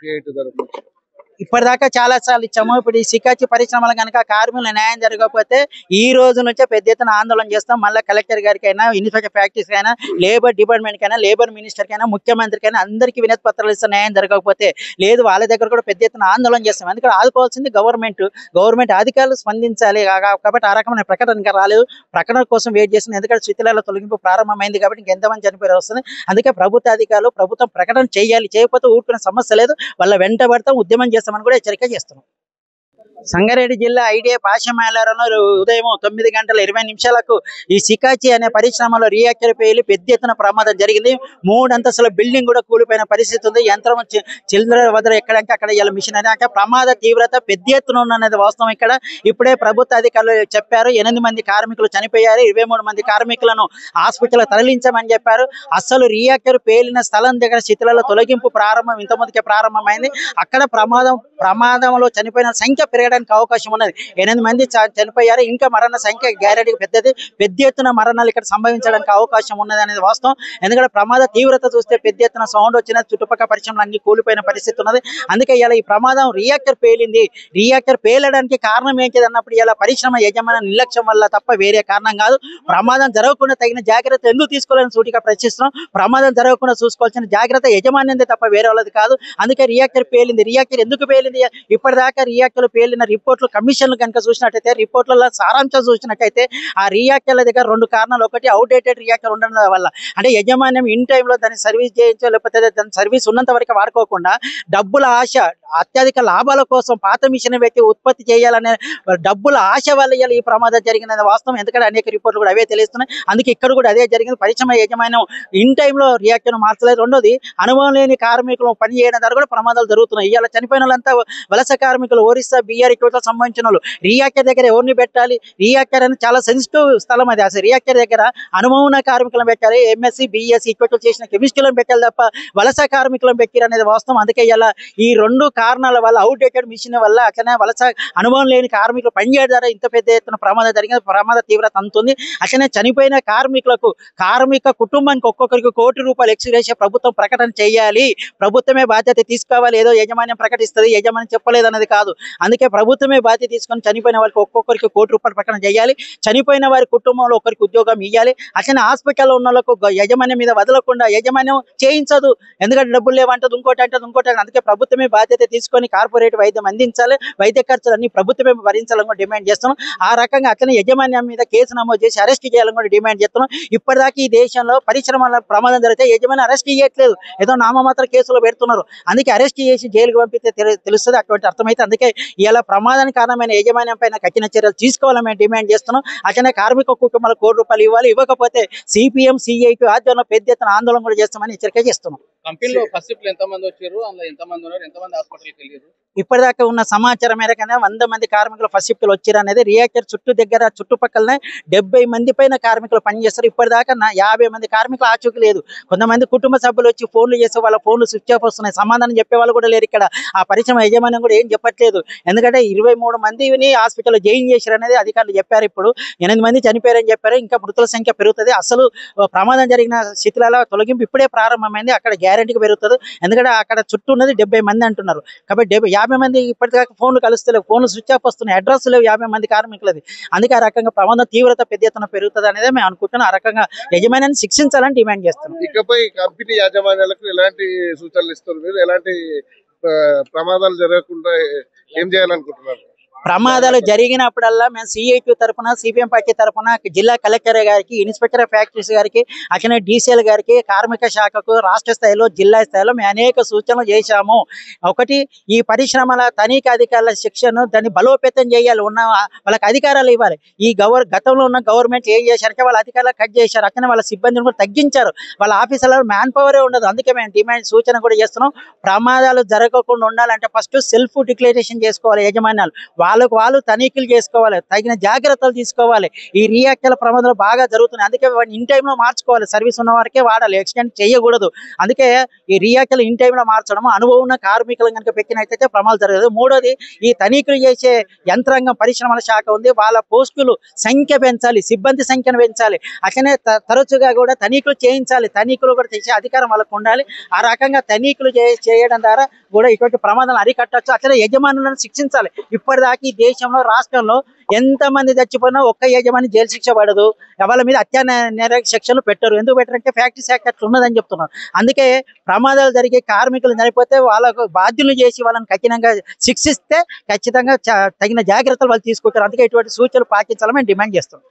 Creative తరపు నుంచి ఇప్పటిదాకా చాలా సార్లు ఇచ్చాము. ఇప్పుడు ఈ సికాచి పరిశ్రమలు కనుక కార్మికుల న్యాయం జరగకపోతే ఈ రోజు నుంచే పెద్ద ఎత్తున ఆందోళన చేస్తాం. మళ్ళీ కలెక్టర్ గారికైనా, ఇన్స్పెక్టర్ ఫ్యాక్టరీస్ కైనా, లేబర్ డిపార్ట్మెంట్ కైనా, లేబర్ మినిస్టర్ కైనా, ముఖ్యమంత్రికైనా అందరికీ వినతి పత్రాలు ఇస్తే న్యాయం జరగకపోతే లేదు వాళ్ళ దగ్గర కూడా పెద్ద ఎత్తున ఆందోళన చేస్తాం. ఎందుకంటే ఆదుకోవాల్సింది గవర్నమెంట్ అధికారులు స్పందించాలి. కాబట్టి ఆ రకమైన ప్రకటన ఇంకా రాలేదు. ప్రకటన కోసం వెయిట్ చేస్తున్నాం. ఎందుకంటే శిథిలాల తొలగింపు ప్రారంభమైంది కాబట్టి ఇంకెంతమంది చనిపోయి వస్తుంది. అందుకే ప్రభుత్వ అధికారులు ప్రభుత్వం ప్రకటన చేయాలి. చేయకపోతే ఊరుకునే సమస్య లేదు. వాళ్ళ వెంట పడతాం, ఉద్యమం చేస్తామని కూడా హెచ్చరిక చేస్తున్నాం. సంగారెడ్డి జిల్లా ఐడియా పాశమేళారంలో ఉదయం 9:20 ఈ సికాచి అనే పరిశ్రమలో రియాక్టర్ పేలి పెద్ద ఎత్తున ప్రమాదం జరిగింది. 3 అంతస్తుల బిల్డింగ్ కూడా కూలిపోయిన పరిస్థితి ఉంది. యంత్రం చిల్లర వదల ఎక్కడంటే అక్కడ ఇలా మిషన్ అంటే ప్రమాద తీవ్రత పెద్ద ఎత్తున ఉన్నది వాస్తవం. ఇక్కడ ఇప్పుడే ప్రభుత్వ అధికారులు చెప్పారు 8 మంది కార్మికులు చనిపోయారు, 23 మంది కార్మికులను హాస్పిటల్ తరలించమని చెప్పారు. అసలు రియాక్టర్ పేలిన స్థలం దగ్గర శిథిలాల తొలగింపు ఇంతమందికి ప్రారంభమైంది. అక్కడ ప్రమాదంలో చనిపోయిన సంఖ్య పెరగడానికి అవకాశం ఉన్నది. 8 మంది చనిపోయారు. ఇంకా మరణ సంఖ్య గ్యారెంటీ పెద్ద ఎత్తున మరణాలు ఇక్కడ సంభవించడానికి అవకాశం ఉన్నది అనేది వాస్తవం. ఎందుకంటే ప్రమాద తీవ్రత చూస్తే పెద్ద ఎత్తున సౌండ్ వచ్చిన చుట్టుపక్కల పరిశ్రమలు అన్ని కూలిపోయిన పరిస్థితి ఉన్నది. అందుకే ఇలా ఈ ప్రమాదం రియాక్టర్ పేలింది. రియాక్టర్ పేలడానికి కారణం ఏంటి అన్నప్పుడు ఇలా పరిశ్రమ యజమాని నిర్లక్ష్యం వల్ల తప్ప వేరే కారణం కాదు. ప్రమాదం జరగకుండా తగిన జాగ్రత్త ఎందుకు తీసుకోవాలని సూటిగా ప్రశ్నిస్తున్నాం. ప్రమాదం జరగకుండా చూసుకోవాల్సిన జాగ్రత్త యజమానిదే తప్ప వేరే వాళ్ళది కాదు. అందుకే రియాక్టర్ పేలింది. రియాక్టర్ ఎందుకు పేలింది? ఇప్పటిదాకా రియాక్టర్లు పేలిన రిపోర్ట్లు కమిషన్లు కనుక చూసినట్టయితే రిపోర్ట్లలో సారాంశం చూసినట్టయితే ఆ రియాక్టర్ల దగ్గర 2 కారణాలు. ఒకటి అవుట్డేటెడ్ రియాక్టర్ ఉండడం వల్ల, అంటే యజమాన్యం ఇన్ టైంలో దాన్ని సర్వీస్ చేయించో లేకపోతే దాని సర్వీస్ ఉన్నంత వరకు వాడుకోకుండా డబ్బుల ఆశ, అత్యధిక లాభాల కోసం పాత మిషన్ పెట్టి ఉత్పత్తి చేయాలనే డబ్బుల ఆశ వల్ల ఈ ప్రమాదం జరిగిందనే వాస్తవం. ఎందుకంటే అనేక రిపోర్ట్లు కూడా అవే తెలుస్తున్నాయి. అందుకే ఇక్కడ కూడా అదే జరిగింది. పరిశ్రమ యజమాన్యం ఇన్ టైంలో రియాక్టర్ మార్చలేదు. రెండోది అనుభవం లేని కార్మికులు పని చేయడం ద్వారా కూడా ప్రమాదాలు జరుగుతున్నాయి. ఇవాళ చనిపోయిన వాళ్ళంతా వలస కార్మికులు, ఒరిస్సా, బీఆర్ ఇటువంటి సంబంధించిన వాళ్ళు. రియాక్టర్ దగ్గర ఎవరిని పెట్టాలి? రియాక్టర్ అనేది చాలా సెన్సిటివ్ స్థలం. అది అసలు రియాక్టర్ దగ్గర అనుభవం ఉన్న కార్మికులను పెట్టాలి. ఎంఎస్సి, బిఎస్సి ఇటువంటి చేసిన కెమిస్ట్రీలను పెట్టాలి తప్ప వలస కార్మికులను పెట్టారు అనేది వాస్తవం. అందుకే ఇలా ఈ 2 కారణాల వల్ల, అవుట్డేటెడ్ మిషన్ వల్ల, అట్లనే వలస అనుభవం లేని కార్మికులు పనిచేయడం ద్వారా ఇంత పెద్ద ఎత్తున ప్రమాదం జరిగింది. ప్రమాద తీవ్రత అంతుంది. అట్లనే చనిపోయిన కార్మిక కుటుంబానికి ఒక్కొక్కరికి ₹1,00,00,000 ఎక్స్‌గ్రేషియా ప్రభుత్వం ప్రకటన చేయాలి. ప్రభుత్వమే బాధ్యత తీసుకోవాలి. ఏదో యజమాన్యం ప్రకటిస్తుంది, యజమాని చెప్పలేదు అన్నది కాదు. అందుకే ప్రభుత్వమే బాధ్యత తీసుకొని చనిపోయిన వారికి ఒక్కొక్కరికి ₹1,00,00,000 ప్రకటన చేయాలి. చనిపోయిన వారి కుటుంబంలో ఒకరికి ఉద్యోగం ఇవ్వాలి. అట్లనే హాస్పిటల్లో ఉన్న వాళ్ళకు యజమాన్యం మీద వదలకుండా, యజమాన్యం చేయించదు ఎందుకంటే డబ్బులు లేవంటది, ఇంకోటి అంటది. అందుకే ప్రభుత్వమే బాధ్యత తీసుకొని కార్పొరేట్ వైద్యం అందించాలి. వైద్య ఖర్చులు అన్ని ప్రభుత్వమే భరించాలని కూడా డిమాండ్ చేస్తున్నాం. ఆ రకంగా అట్లనే యజమాన్యం మీద కేసు నమోదు చేసి అరెస్ట్ చేయాలని కూడా డిమాండ్ చేస్తున్నాం. ఇప్పటిదాకా ఈ దేశంలో పరిశ్రమల ప్రమాదం జరిగితే యజమాని అరెస్ట్ చేయట్లేదు, ఏదో నామమాత్ర కేసులు పెడుతున్నారు. అందుకే అరెస్ట్ చేసి జైలుకు పంపితే తెలుస్తుంది అటువంటి అర్థమైతే. అందుకే ఇలా ప్రమాదానికి కారణమైన యజమాన్యం పైన కఠిన చర్యలు తీసుకోవాలని మేము డిమాండ్ చేస్తున్నాం. అట్లనే కార్మిక కుటుంబాలకు ₹1,00,00,000 ఇవ్వాలి. ఇవ్వకపోతే సిపిఎం, సిఐటి ఆధ్వర్యంలో పెద్ద ఎత్తున ఆందోళన కూడా చేస్తామని హెచ్చరిక చేస్తున్నాం. కంపెనీలో ఫస్ట్ షిఫ్ట్ ఎంతమంది వచ్చారు, అందులో ఎంతమంది ఉన్నారు, ఎంతమంది హాస్పిటల్కి వెళ్ళారు? ఇప్పటిదాకా ఉన్న సమాచారం మేరకనే 100 మంది కార్మికులు ఫస్ట్ షిఫ్ట్లు వచ్చారు అనేది. రియాక్టర్ చుట్టుపక్కలనే 70 మంది పైన కార్మికులు పనిచేస్తారు. ఇప్పటిదాకా 50 మంది కార్మికులు ఆచూకీ లేదు. కొంతమంది కుటుంబ సభ్యులు వచ్చి ఫోన్లు చేసే వాళ్ళ ఫోన్లు స్విచ్ ఆఫ్ వస్తున్నాయి. సమాధానం చెప్పే వాళ్ళు కూడా లేరు ఇక్కడ. ఆ పరిశ్రమ యజమాన్యం కూడా ఏం చెప్పట్లేదు. ఎందుకంటే 23 మందిని హాస్పిటల్లో జాయిన్ చేశారు అనేది అధికారులు చెప్పారు. ఇప్పుడు 8 మంది చనిపోయారని చెప్పారు. ఇంకా మృతుల సంఖ్య పెరుగుతుంది. అసలు ప్రమాదం జరిగిన శిథిలాల తొలగింపు ఇప్పుడే ప్రారంభమైంది. అక్కడ గ్యారెంటీగా పెరుగుతుంది. ఎందుకంటే అక్కడ చుట్టూ ఉన్నది 70 మంది అంటున్నారు. కాబట్టి 50 మంది ఇప్పటిదాకా ఫోన్లు కలుస్తలేవు, ఫోన్లు స్విచ్ ఆఫ్ వస్తున్నాయి, అడ్రస్ లేవు 50 మంది కార్మికులది. అందుకే ఆ రకంగా ప్రమాదం తీవ్రత పెద్ద ఎత్తున పెరుగుతుంది అనేది మేము అనుకుంటున్నాం. ఆ రకంగా యజమానిని శిక్షించాలని డిమాండ్ చేస్తున్నాం. ఇకపై కంపెనీ యాజమాన్యాలకు ఎలాంటి సూచనలు ఇస్తారు మీరు? ఎలాంటి ప్రమాదాలు జరగకుండా ఏం చేయాలనుకుంటున్నారు? ప్రమాదాలు జరిగినప్పుడల్లా మేము సిఐటి తరఫున, సిపిఎం పార్టీ తరఫున జిల్లా కలెక్టర్ గారికి, ఇన్స్పెక్టర్ ఆఫ్ ఫ్యాక్టరీస్ గారికి, అట్లనే డీసీఎల్ గారికి, కార్మిక శాఖకు రాష్ట్ర స్థాయిలో, జిల్లా స్థాయిలో మేము అనేక సూచనలు చేశాము. ఒకటి, ఈ పరిశ్రమల తనిఖీ అధికారుల శిక్షను దాన్ని బలోపేతం చేయాలి. వాళ్ళకి అధికారాలు ఇవ్వాలి. ఈ గతంలో ఉన్న గవర్నమెంట్ ఏం చేశారంటే వాళ్ళ అధికారులు కట్ చేశారు. అట్లనే వాళ్ళ సిబ్బందిని కూడా తగ్గించారు. వాళ్ళ ఆఫీసులో మ్యాన్ పవరే ఉండదు. అందుకే మేము డిమాండ్ సూచన కూడా చేస్తున్నాం. ప్రమాదాలు జరగకుండా ఉండాలంటే ఫస్ట్ సెల్ఫ్ డిక్లరేషన్ చేసుకోవాలి యజమాన్యాలు. వాళ్ళ వాళ్ళు తనిఖీలు చేసుకోవాలి, తగిన జాగ్రత్తలు తీసుకోవాలి. ఈ రియాక్టర్ల ప్రమాదాలు బాగా జరుగుతున్నాయి. అందుకే వాటిని ఇన్ టైంలో మార్చుకోవాలి. సర్వీస్ ఉన్న వారికే వాడాలి, ఎక్స్టెండ్ చేయకూడదు. అందుకే ఈ రియాక్టర్లు ఇన్ టైంలో మార్చడం, అనుభవం ఉన్న కార్మికులు కనుక పెట్టినట్టయితే ప్రమాదాలు జరగదు. మూడోది, ఈ తనిఖీలు చేసే యంత్రాంగం పరిశ్రమల శాఖ ఉంది, వాళ్ళ పోస్టులు సంఖ్య పెంచాలి, సిబ్బంది సంఖ్యను పెంచాలి. అట్లనే తరచుగా కూడా తనిఖీలు చేయించాలి, తనిఖీలు కూడా చేసే అధికారం వాళ్ళకు ఉండాలి. ఆ రకంగా తనిఖీలు చేయడం ద్వారా కూడా ఇటువంటి ప్రమాదాలను అరికట్టచ్చు. అట్లనే యజమానులను శిక్షించాలి. ఇప్పటిదాకా ఈ దేశంలో, రాష్ట్రంలో ఎంతమంది చచ్చిపోయినా ఒక్క యజమాని జైలు శిక్ష పడదు, వాళ్ళ మీద నేర శిక్షలు పెట్టరు. ఎందుకు పెట్టరంటే ఫ్యాక్టరీ శాఖ అట్లా ఉన్నదని చెప్తున్నారు. అందుకే ప్రమాదాలు జరిగే కార్మికులు చనిపోతే వాళ్ళకు బాధ్యులు చేసి వాళ్ళని కఠినంగా శిక్షిస్తే ఖచ్చితంగా తగిన జాగ్రత్తలు వాళ్ళు తీసుకుంటారు. అందుకే ఇటువంటి సూచనలు పాటించాలని మేము డిమాండ్ చేస్తున్నాం.